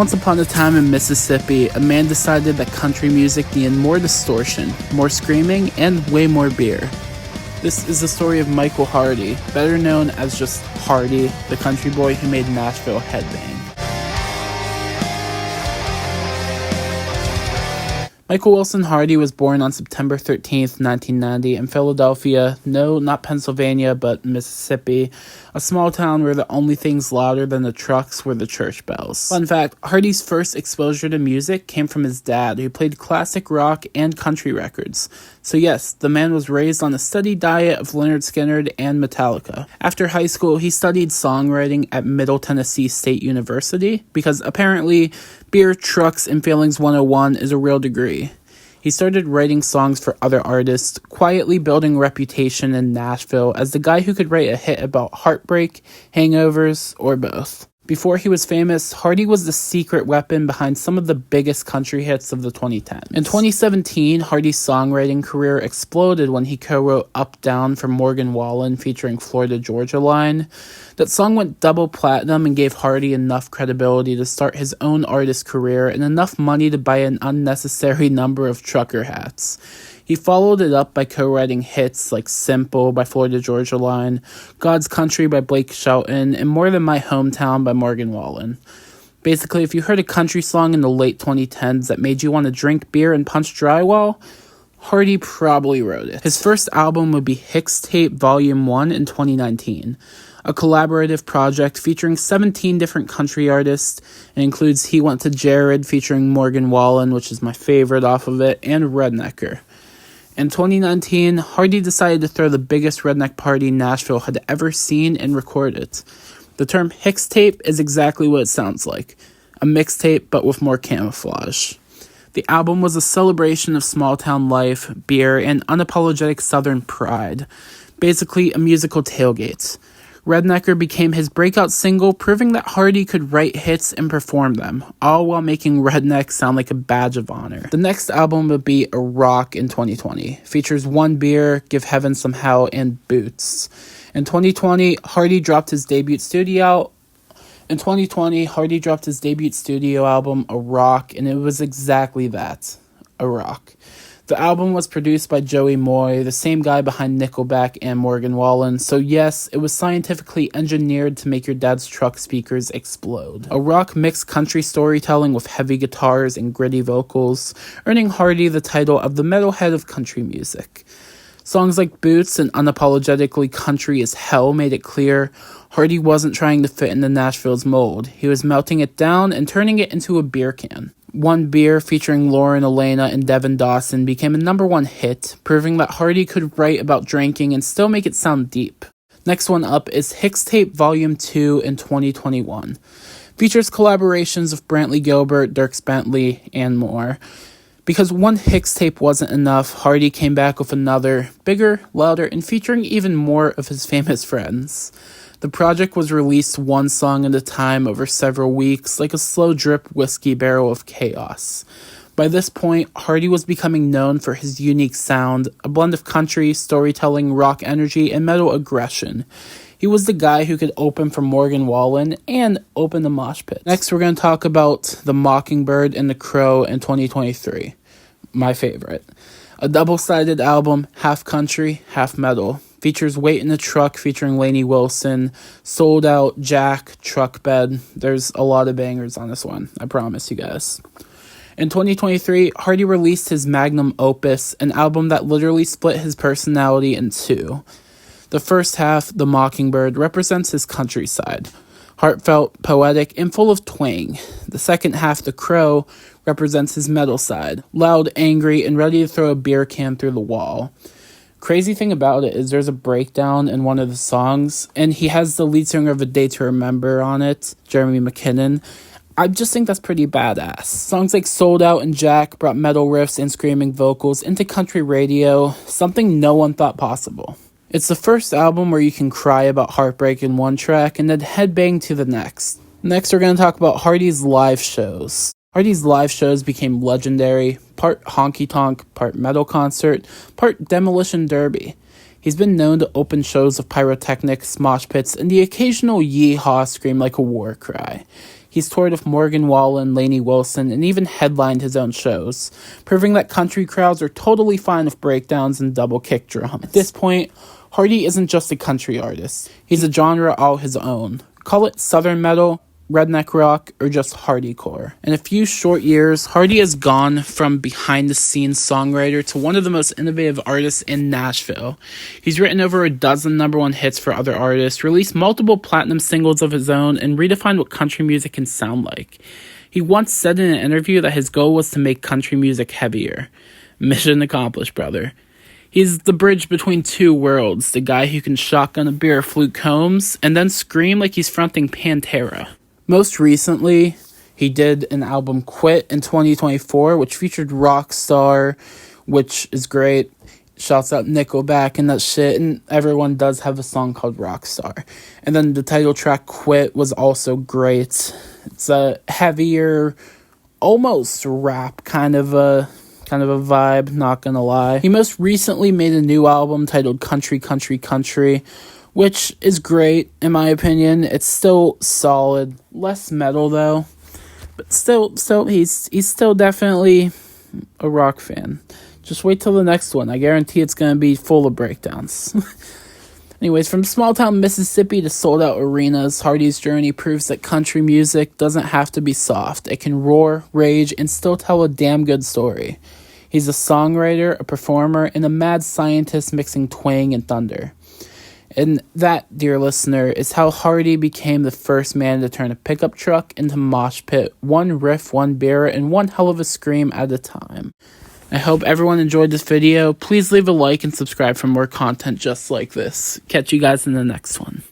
Once upon a time in Mississippi, a man decided that country music needed more distortion, more screaming, and way more beer. This is the story of Michael Hardy, better known as just Hardy, the country boy who made Nashville headbang. Michael Wilson Hardy was born on September 13th, 1990 in Philadelphia, no, not Pennsylvania, but Mississippi, a small town where the only things louder than the trucks were the church bells. Fun fact, Hardy's first exposure to music came from his dad, who played classic rock and country records. So yes, the man was raised on a steady diet of Lynyrd Skynyrd and Metallica. After high school, he studied songwriting at Middle Tennessee State University, because apparently Beer, Trucks, and Feelings 101 is a real degree. He started writing songs for other artists, quietly building a reputation in Nashville as the guy who could write a hit about heartbreak, hangovers, or both. Before he was famous, Hardy was the secret weapon behind some of the biggest country hits of the 2010s. In 2017, Hardy's songwriting career exploded when he co-wrote Up Down for Morgan Wallen featuring Florida Georgia Line. That song went double platinum and gave Hardy enough credibility to start his own artist career and enough money to buy an unnecessary number of trucker hats. He followed it up by co-writing hits like Simple by Florida Georgia Line, God's Country by Blake Shelton, and More Than My Hometown by Morgan Wallen. Basically, if you heard a country song in the late 2010s that made you want to drink beer and punch drywall, Hardy probably wrote it. His first album would be Hixtape Volume 1 in 2019, a collaborative project featuring 17 different country artists. It includes He Went to Jared featuring Morgan Wallen, which is my favorite off of it, and Rednecker. In 2019, Hardy decided to throw the biggest redneck party Nashville had ever seen and record it. The term Hixtape is exactly what it sounds like, a mixtape but with more camouflage. The album was a celebration of small-town life, beer, and unapologetic Southern pride, basically a musical tailgate. Rednecker became his breakout single, proving that Hardy could write hits and perform them, all while making Redneck sound like a badge of honor. The next album would be A Rock in 2020. Features One Beer, Give Heaven Some Hell, and Boots. In 2020, Hardy dropped his debut studio album, A Rock, and it was exactly that, a rock. The album was produced by Joey Moy, the same guy behind Nickelback and Morgan Wallen, so yes, it was scientifically engineered to make your dad's truck speakers explode. A Rock mixed country storytelling with heavy guitars and gritty vocals, earning Hardy the title of the metalhead of country music. Songs like Boots and Unapologetically Country as Hell made it clear Hardy wasn't trying to fit into Nashville's mold. He was melting it down and turning it into a beer can. One Beer featuring Lauren Elena and Devin Dawson became a #1 hit, proving that Hardy could write about drinking and still make it sound deep. Next one up is Hixtape Volume 2 in 2021. Features collaborations of Brantley Gilbert, Dierks Bentley, and more. Because one Hixtape wasn't enough, Hardy came back with another, bigger, louder, and featuring even more of his famous friends. The project was released one song at a time over several weeks, like a slow drip whiskey barrel of chaos. By this point, Hardy was becoming known for his unique sound, a blend of country, storytelling, rock energy, and metal aggression. He was the guy who could open for Morgan Wallen and open the mosh pit. Next, we're going to talk about The Mockingbird and The Crow in 2023. My favorite. A double-sided album, half country, half metal. Features Wait in the Truck featuring Lainey Wilson, Sold Out, Jack, Truck Bed. There's a lot of bangers on this one, I promise you guys. In 2023, Hardy released his magnum opus, an album that literally split his personality in two. The first half, The Mockingbird, represents his countryside, heartfelt, poetic, and full of twang. The second half, The Crow, represents his metal side, loud, angry, and ready to throw a beer can through the wall. Crazy thing about it is there's a breakdown in one of the songs, and he has the lead singer of A Day to Remember on it, Jeremy McKinnon. I just think that's pretty badass. Songs like Sold Out and Jack brought metal riffs and screaming vocals into country radio, something no one thought possible. It's the first album where you can cry about heartbreak in one track and then headbang to the next. Next, we're going to talk about Hardy's live shows. Hardy's live shows became legendary, part honky-tonk, part metal concert, part demolition derby. He's been known to open shows of pyrotechnics, mosh pits, and the occasional yee-haw scream like a war cry. He's toured with Morgan Wallen, Lainey Wilson, and even headlined his own shows, proving that country crowds are totally fine with breakdowns and double kick drums. At this point, Hardy isn't just a country artist. He's a genre all his own. Call it southern metal, redneck rock, or just Hardycore. In a few short years, Hardy has gone from behind-the-scenes songwriter to one of the most innovative artists in Nashville. He's written over a dozen #1 hits for other artists, released multiple platinum singles of his own, and redefined what country music can sound like. He once said in an interview that his goal was to make country music heavier. Mission accomplished, brother. He's the bridge between two worlds, the guy who can shotgun a beer flute combs and then scream like he's fronting Pantera. Most recently, he did an album, Quit, in 2024, which featured Rockstar, which is great. Shouts out Nickelback and that shit, and everyone does have a song called Rockstar. And then the title track, Quit, was also great. It's a heavier, almost rap kind of a vibe, not gonna lie. He most recently made a new album titled Country, Country, Country, which is great, in my opinion. It's still solid. Less metal, though. But still, he's still definitely a rock fan. Just wait till the next one. I guarantee it's going to be full of breakdowns. Anyways, from small-town Mississippi to sold-out arenas, Hardy's journey proves that country music doesn't have to be soft. It can roar, rage, and still tell a damn good story. He's a songwriter, a performer, and a mad scientist mixing twang and thunder. And that, dear listener, is how Hardy became the first man to turn a pickup truck into mosh pit, one riff, one beer, and one hell of a scream at a time. I hope everyone enjoyed this video. Please leave a like and subscribe for more content just like this. Catch you guys in the next one.